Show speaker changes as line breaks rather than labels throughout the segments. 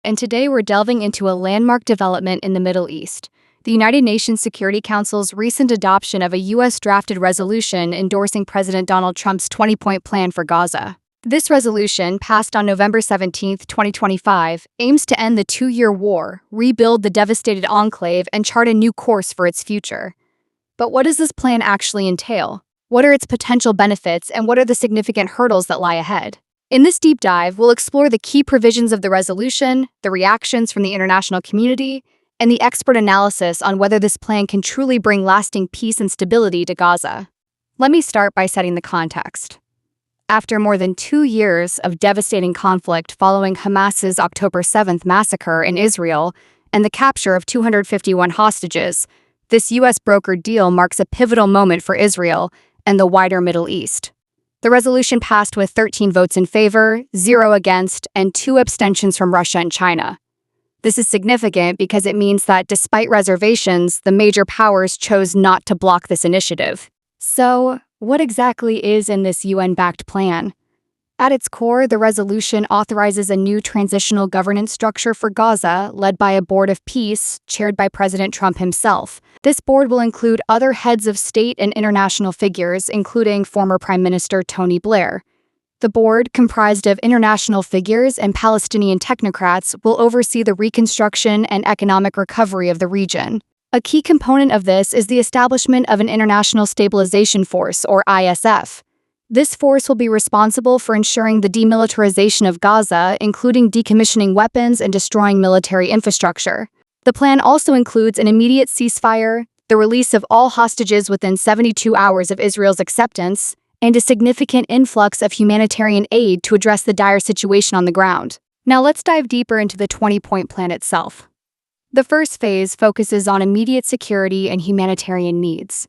and today we're delving into a landmark development in the Middle East: the United Nations Security Council's recent adoption of a U.S.-drafted resolution endorsing President Donald Trump's 20-point plan for Gaza. This resolution, passed on November 17, 2025, aims to end the two-year war, rebuild the devastated enclave, and chart a new course for its future. But what does this plan actually entail? What are its potential benefits, and what are the significant hurdles that lie ahead? In this deep dive, we'll explore the key provisions of the resolution, the reactions from the international community, and the expert analysis on whether this plan can truly bring lasting peace and stability to Gaza. Let me start by setting the context. After more than 2 years of devastating conflict following Hamas's October 7th massacre in Israel and the capture of 251 hostages, this U.S.-brokered deal marks a pivotal moment for Israel and the wider Middle East. The resolution passed with 13 votes in favor, 0 against, and 2 abstentions from Russia and China. This is significant because it means that, despite reservations, the major powers chose not to block this initiative. So, what exactly is in this UN-backed plan? At its core, the resolution authorizes a new transitional governance structure for Gaza, led by a board of peace, chaired by President Trump himself. This board will include other heads of state and international figures, including former Prime Minister Tony Blair. The board, comprised of international figures and Palestinian technocrats, will oversee the reconstruction and economic recovery of the region. A key component of this is the establishment of an International Stabilization Force, or ISF. This force will be responsible for ensuring the demilitarization of Gaza, including decommissioning weapons and destroying military infrastructure. The plan also includes an immediate ceasefire, the release of all hostages within 72 hours of Israel's acceptance, and a significant influx of humanitarian aid to address the dire situation on the ground. Now let's dive deeper into the 20-point plan itself. The first phase focuses on immediate security and humanitarian needs.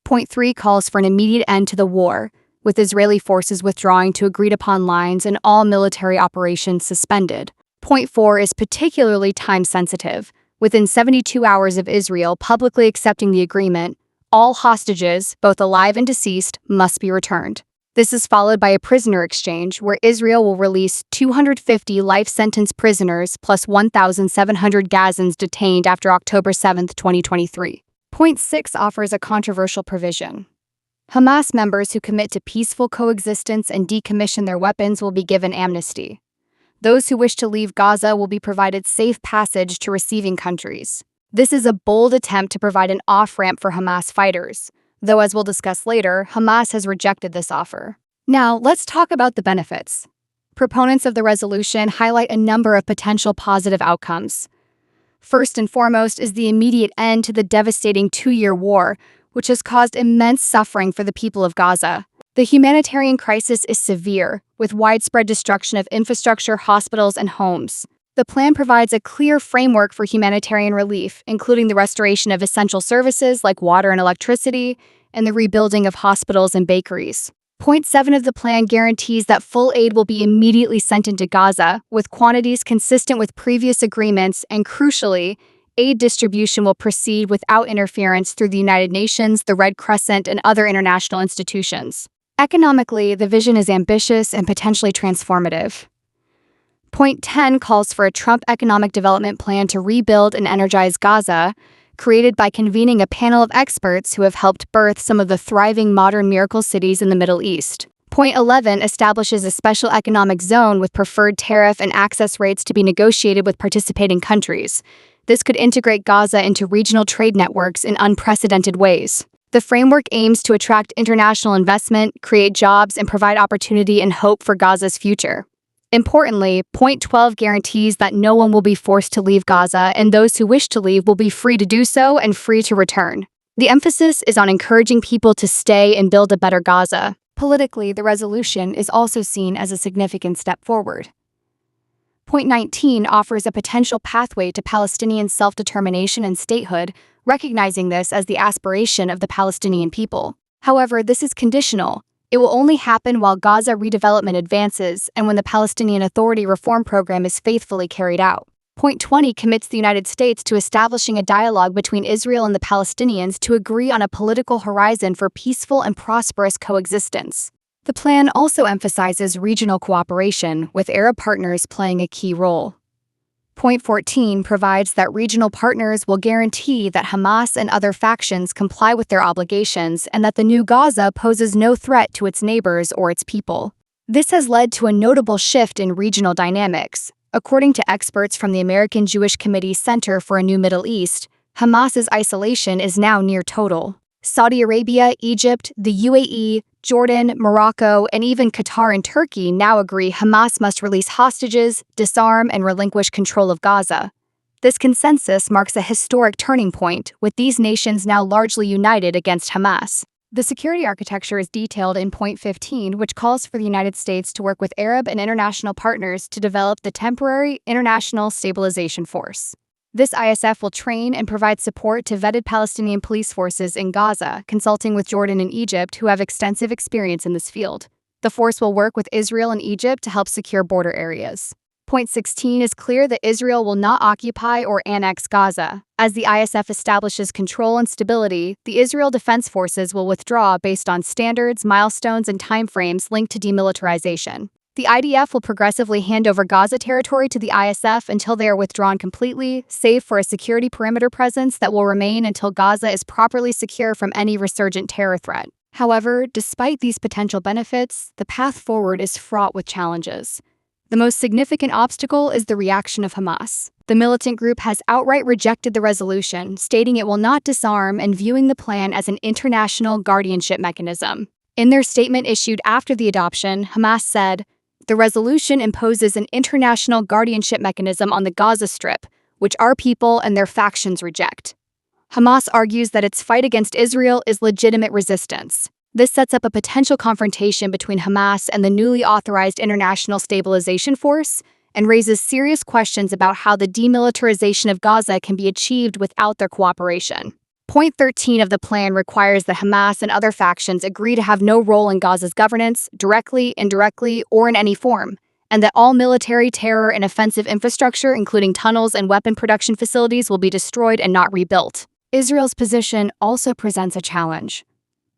Point 3 calls for an immediate end to the war, with Israeli forces withdrawing to agreed-upon lines and all military operations suspended. Point 4 is particularly time-sensitive. Within 72 hours of Israel publicly accepting the agreement, all hostages, both alive and deceased, must be returned. This is followed by a prisoner exchange, where Israel will release 250 life-sentence prisoners plus 1,700 Gazans detained after October 7, 2023. Point 6 offers a controversial provision. Hamas members who commit to peaceful coexistence and decommission their weapons will be given amnesty. Those who wish to leave Gaza will be provided safe passage to receiving countries. This is a bold attempt to provide an off-ramp for Hamas fighters, though as we'll discuss later, Hamas has rejected this offer. Now, let's talk about the benefits. Proponents of the resolution highlight a number of potential positive outcomes. First and foremost is the immediate end to the devastating 2-year war, which has caused immense suffering for the people of Gaza. The humanitarian crisis is severe, with widespread destruction of infrastructure, hospitals, and homes. The plan provides a clear framework for humanitarian relief, including the restoration of essential services like water and electricity, and the rebuilding of hospitals and bakeries. Point 7 of the plan guarantees that full aid will be immediately sent into Gaza, with quantities consistent with previous agreements, and crucially, aid distribution will proceed without interference through the United Nations, the Red Crescent, and other international institutions. Economically, the vision is ambitious and potentially transformative. Point 10 calls for a Trump economic development plan to rebuild and energize Gaza, created by convening a panel of experts who have helped birth some of the thriving modern miracle cities in the Middle East. Point 11 establishes a special economic zone with preferred tariff and access rates to be negotiated with participating countries. This could integrate Gaza into regional trade networks in unprecedented ways. The framework aims to attract international investment, create jobs, and provide opportunity and hope for Gaza's future. Importantly, Point 12 guarantees that no one will be forced to leave Gaza, and those who wish to leave will be free to do so and free to return. The emphasis is on encouraging people to stay and build a better Gaza. Politically, the resolution is also seen as a significant step forward. Point 19 offers a potential pathway to Palestinian self-determination and statehood, recognizing this as the aspiration of the Palestinian people. However, this is conditional. It will only happen while Gaza redevelopment advances and when the Palestinian Authority reform program is faithfully carried out. Point 20 commits the United States to establishing a dialogue between Israel and the Palestinians to agree on a political horizon for peaceful and prosperous coexistence. The plan also emphasizes regional cooperation, with Arab partners playing a key role. Point 14 provides that regional partners will guarantee that Hamas and other factions comply with their obligations and that the new Gaza poses no threat to its neighbors or its people. This has led to a notable shift in regional dynamics. According to experts from the American Jewish Committee Center for a New Middle East, Hamas's isolation is now near total. Saudi Arabia, Egypt, the UAE, Jordan, Morocco, and even Qatar and Turkey now agree Hamas must release hostages, disarm, and relinquish control of Gaza. This consensus marks a historic turning point, with these nations now largely united against Hamas. The security architecture is detailed in Point 15, which calls for the United States to work with Arab and international partners to develop the Temporary International Stabilization Force. This ISF will train and provide support to vetted Palestinian police forces in Gaza, consulting with Jordan and Egypt, who have extensive experience in this field. The force will work with Israel and Egypt to help secure border areas. Point 16 is clear that Israel will not occupy or annex Gaza. As the ISF establishes control and stability, the Israel Defense Forces will withdraw based on standards, milestones, and timeframes linked to demilitarization. The IDF will progressively hand over Gaza territory to the ISF until they are withdrawn completely, save for a security perimeter presence that will remain until Gaza is properly secure from any resurgent terror threat. However, despite these potential benefits, the path forward is fraught with challenges. The most significant obstacle is the reaction of Hamas. The militant group has outright rejected the resolution, stating it will not disarm and viewing the plan as an international guardianship mechanism. In their statement issued after the adoption, Hamas said, "The resolution imposes an international guardianship mechanism on the Gaza Strip, which our people and their factions reject." Hamas argues that its fight against Israel is legitimate resistance. This sets up a potential confrontation between Hamas and the newly authorized International Stabilization Force and raises serious questions about how the demilitarization of Gaza can be achieved without their cooperation. Point 13 of the plan requires that Hamas and other factions agree to have no role in Gaza's governance, directly, indirectly, or in any form, and that all military, terror, and offensive infrastructure, including tunnels and weapon production facilities, will be destroyed and not rebuilt. Israel's position also presents a challenge.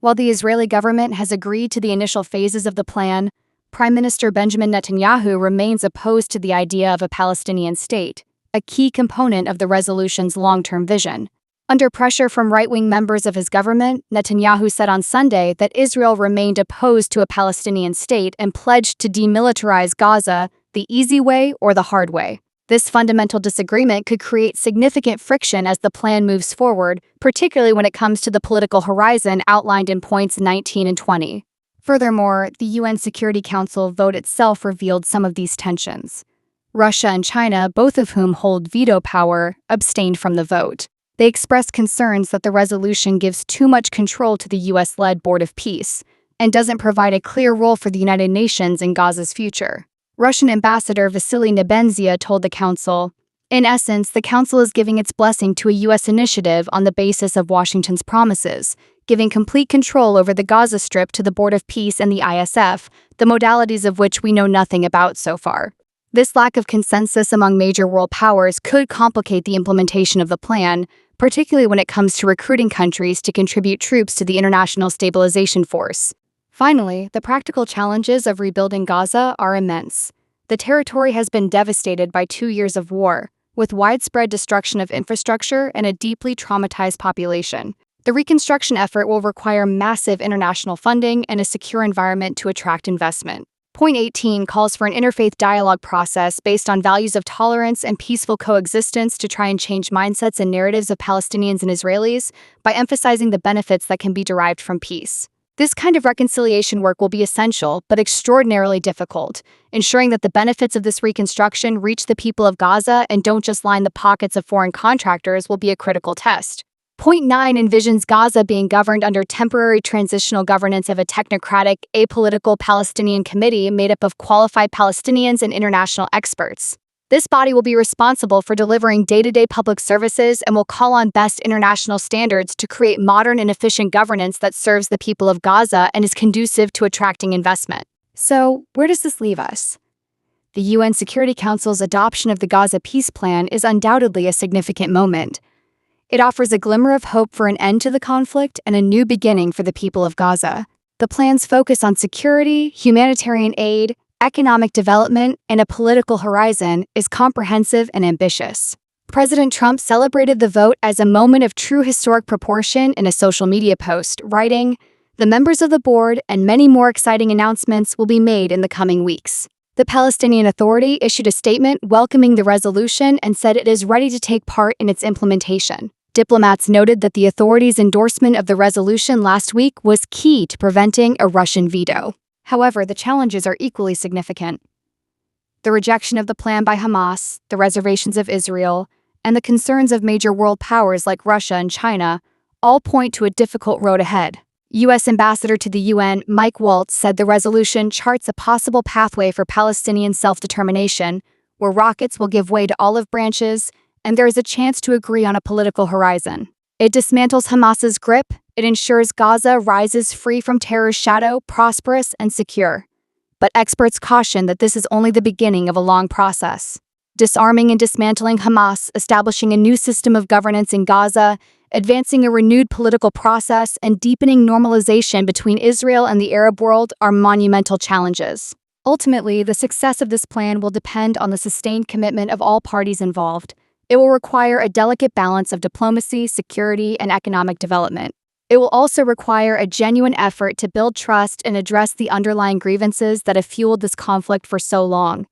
While the Israeli government has agreed to the initial phases of the plan, Prime Minister Benjamin Netanyahu remains opposed to the idea of a Palestinian state, a key component of the resolution's long-term vision. Under pressure from right-wing members of his government, Netanyahu said on Sunday that Israel remained opposed to a Palestinian state and pledged to demilitarize Gaza the easy way or the hard way. This fundamental disagreement could create significant friction as the plan moves forward, particularly when it comes to the political horizon outlined in points 19 and 20. Furthermore, the UN Security Council vote itself revealed some of these tensions. Russia and China, both of whom hold veto power, abstained from the vote. They expressed concerns that the resolution gives too much control to the US-led Board of Peace and doesn't provide a clear role for the United Nations in Gaza's future. Russian Ambassador Vasily Nebenzia told the Council, "In essence, the Council is giving its blessing to a U.S. initiative on the basis of Washington's promises, giving complete control over the Gaza Strip to the Board of Peace and the ISF, the modalities of which we know nothing about so far." This lack of consensus among major world powers could complicate the implementation of the plan, particularly when it comes to recruiting countries to contribute troops to the International Stabilization Force. Finally, the practical challenges of rebuilding Gaza are immense. The territory has been devastated by 2 years of war, with widespread destruction of infrastructure and a deeply traumatized population. The reconstruction effort will require massive international funding and a secure environment to attract investment. Point 18 calls for an interfaith dialogue process based on values of tolerance and peaceful coexistence to try and change mindsets and narratives of Palestinians and Israelis by emphasizing the benefits that can be derived from peace. This kind of reconciliation work will be essential, but extraordinarily difficult. Ensuring that the benefits of this reconstruction reach the people of Gaza and don't just line the pockets of foreign contractors will be a critical test. Point 9 envisions Gaza being governed under temporary transitional governance of a technocratic, apolitical Palestinian committee made up of qualified Palestinians and international experts. This body will be responsible for delivering day-to-day public services and will call on best international standards to create modern and efficient governance that serves the people of Gaza and is conducive to attracting investment. So, where does this leave us? The UN Security Council's adoption of the Gaza peace plan is undoubtedly a significant moment. It offers a glimmer of hope for an end to the conflict and a new beginning for the people of Gaza. The plan's focus on security, humanitarian aid, economic development, and a political horizon is comprehensive and ambitious. President Trump celebrated the vote as a moment of true historic proportion in a social media post, writing, "The members of the board and many more exciting announcements will be made in the coming weeks." The Palestinian Authority issued a statement welcoming the resolution and said it is ready to take part in its implementation. Diplomats noted that the authority's endorsement of the resolution last week was key to preventing a Russian veto. However, the challenges are equally significant. The rejection of the plan by Hamas, the reservations of Israel, and the concerns of major world powers like Russia and China all point to a difficult road ahead. U.S. Ambassador to the UN Mike Waltz said the resolution charts a possible pathway for Palestinian self-determination, where rockets will give way to olive branches, and there is a chance to agree on a political horizon. It dismantles Hamas's grip, it ensures Gaza rises free from terror's shadow, prosperous and secure. But experts caution that this is only the beginning of a long process. Disarming and dismantling Hamas, establishing a new system of governance in Gaza, advancing a renewed political process, and deepening normalization between Israel and the Arab world are monumental challenges. Ultimately, the success of this plan will depend on the sustained commitment of all parties involved. It will require a delicate balance of diplomacy, security, and economic development. It will also require a genuine effort to build trust and address the underlying grievances that have fueled this conflict for so long.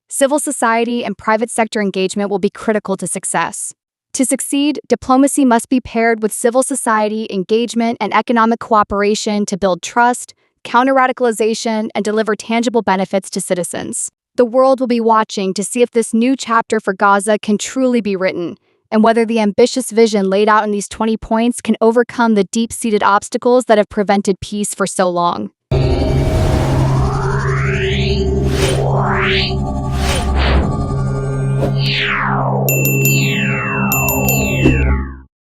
Civil society and private sector engagement will be critical to success. To succeed, diplomacy must be paired with civil society engagement and economic cooperation to build trust, counter radicalization, and deliver tangible benefits to citizens. The world will be watching to see if this new chapter for Gaza can truly be written, and whether the ambitious vision laid out in these 20 points can overcome the deep-seated obstacles that have prevented peace for so long.